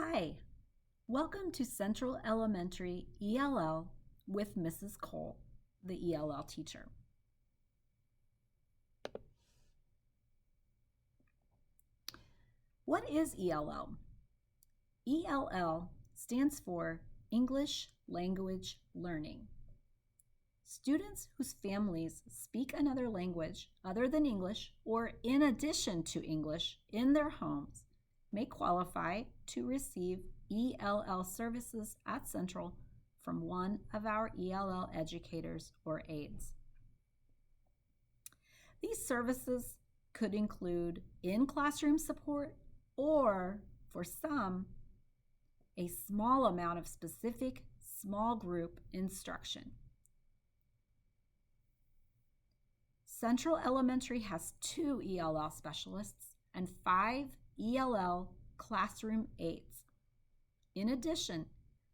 Hi, welcome to Central Elementary ELL with Mrs. Cole, the ELL teacher. What is ELL? ELL stands for English Language Learning. Students whose families speak another language other than English or in addition to English in their homes may qualify to receive ELL services at Central from one of our ELL educators or aides. These services could include in-classroom support or, for some, a small amount of specific small group instruction. Central Elementary has 2 ELL specialists and 5 ELL classroom aides. In addition,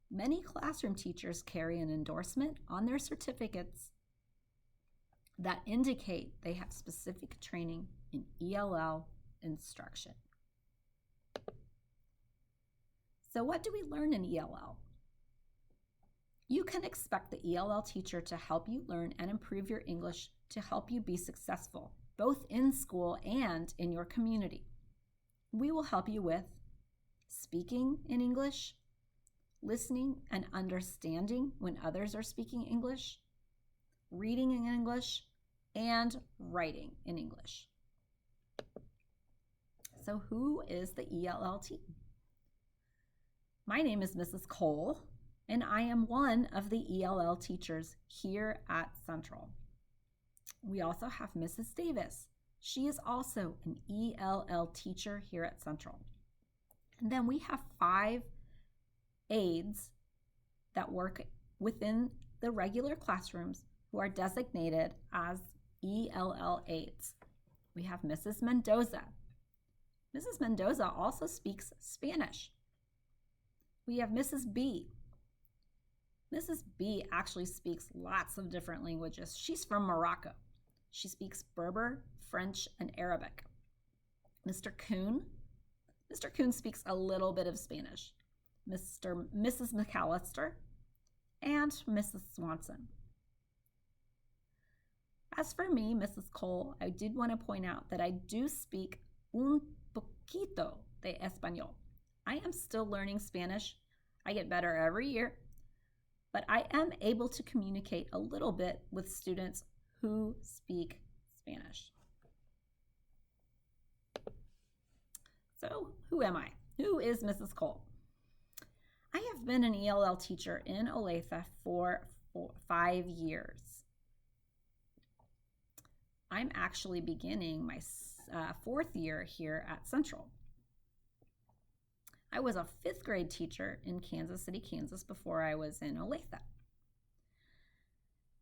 many classroom teachers carry an endorsement on their certificates that indicate they have specific training in ELL instruction. So what do we learn in ELL? You can expect the ELL teacher to help you learn and improve your English to help you be successful, both in school and in your community. We will help you with speaking in English, listening and understanding when others are speaking English, reading in English, and writing in English. So who is the ELL team? My name is Mrs. Cole, and I am one of the ELL teachers here at Central. We also have Mrs. Davis. She is also an ELL teacher here at Central. And then we have 5 aides that work within the regular classrooms who are designated as ELL aides. We have Mrs. Mendoza. Mrs. Mendoza also speaks Spanish. We have Mrs. B. Mrs. B actually speaks lots of different languages. She's from Morocco. She speaks Berber, French, and Arabic. Mr. Kuhn. Mr. Kuhn speaks a little bit of Spanish. Mrs. McAllister, and Mrs. Swanson. As for me, Mrs. Cole, I did want to point out that I do speak un poquito de español. I am still learning Spanish. I get better every year, but I am able to communicate a little bit with students who speak Spanish. So, who am I? Who is Mrs. Cole? I have been an ELL teacher in Olathe for 5 years. I'm actually beginning my 4th year here at Central. I was a 5th grade teacher in Kansas City, Kansas before I was in Olathe.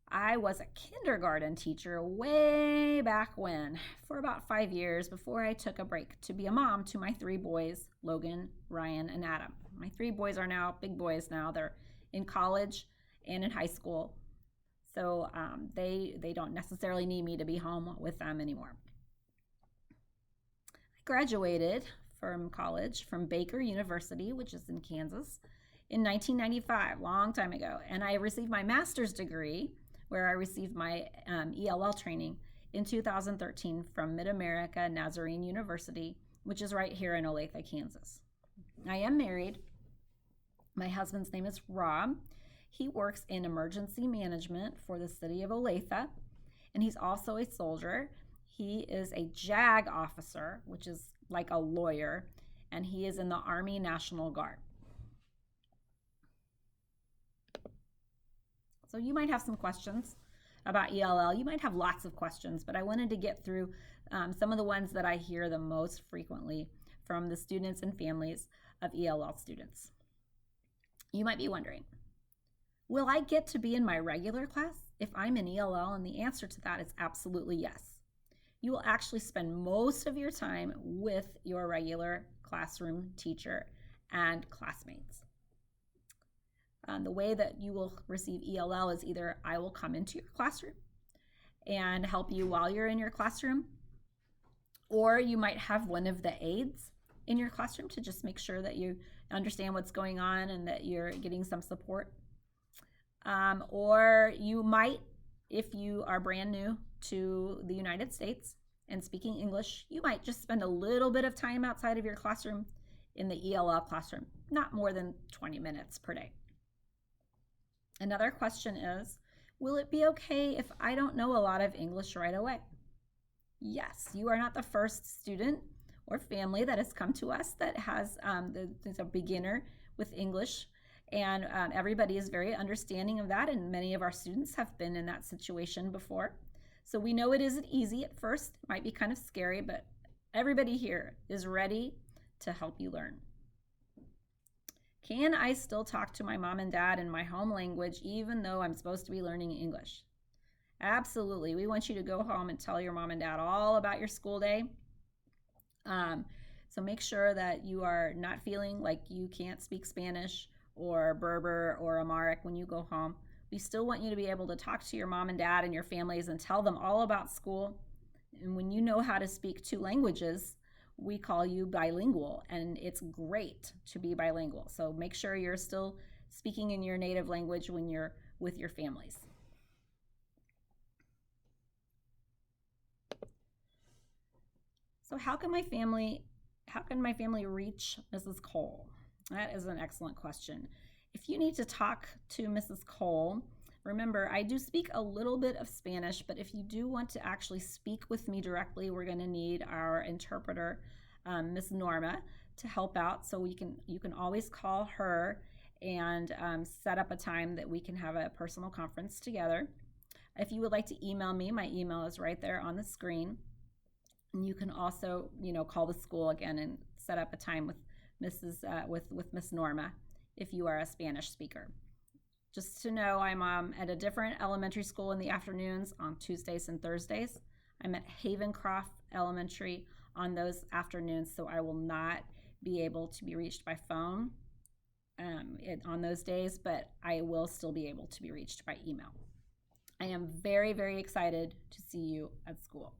I was a kindergarten teacher way back when, for about 5 years before I took a break to be a mom to my 3 boys, Logan, Ryan, and Adam. My 3 boys are now big boys now. They're in college and in high school. So they don't necessarily need me to be home with them anymore. I graduated from college from Baker University, which is in Kansas, in 1995, long time ago. And I received my master's degree, where I received my ELL training in 2013 from Mid-America Nazarene University, which is right here in Olathe, Kansas. I am married. My husband's name is Rob. He works in emergency management for the city of Olathe, and he's also a soldier. He is a JAG officer, which is like a lawyer, and he is in the Army National Guard. So you might have some questions about ELL. You might have lots of questions, but I wanted to get through some of the ones that I hear the most frequently from the students and families of ELL students. You might be wondering, will I get to be in my regular class if I'm in ELL? And the answer to that is absolutely yes. You will actually spend most of your time with your regular classroom teacher and classmates. The way that you will receive ELL is either I will come into your classroom and help you while you're in your classroom, or you might have one of the aides in your classroom to just make sure that you understand what's going on and that you're getting some support. Or you might, if you are brand new to the United States and speaking English, you might just spend a little bit of time outside of your classroom in the ELL classroom, not more than 20 minutes per day. Another question is, will it be okay if I don't know a lot of English right away? Yes, you are not the first student or family that has come to us that has is a beginner with English, and everybody is very understanding of that, and many of our students have been in that situation before. So we know it isn't easy at first. It might be kind of scary, but everybody here is ready to help you learn. Can I still talk to my mom and dad in my home language even though I'm supposed to be learning English? Absolutely. We want you to go home and tell your mom and dad all about your school day. So make sure that you are not feeling like you can't speak Spanish or Berber or Amharic when you go home. We still want you to be able to talk to your mom and dad and your families and tell them all about school. And when you know how to speak 2 languages, we call you bilingual, and it's great to be bilingual. So make sure you're still speaking in your native language when you're with your families. So how can my family reach Mrs. Cole? That is an excellent question. If you need to talk to Mrs. Cole, remember, I do speak a little bit of Spanish, but if you do want to actually speak with me directly, we're going to need our interpreter, Miss Norma, to help out. So you can always call her and set up a time that we can have a personal conference together. If you would like to email me, my email is right there on the screen. And you can also, call the school again and set up a time with Miss Norma if you are a Spanish speaker. Just to know, I'm at a different elementary school in the afternoons on Tuesdays and Thursdays. I'm at Havencroft Elementary on those afternoons, so I will not be able to be reached by phone on those days, but I will still be able to be reached by email. I am very, very excited to see you at school.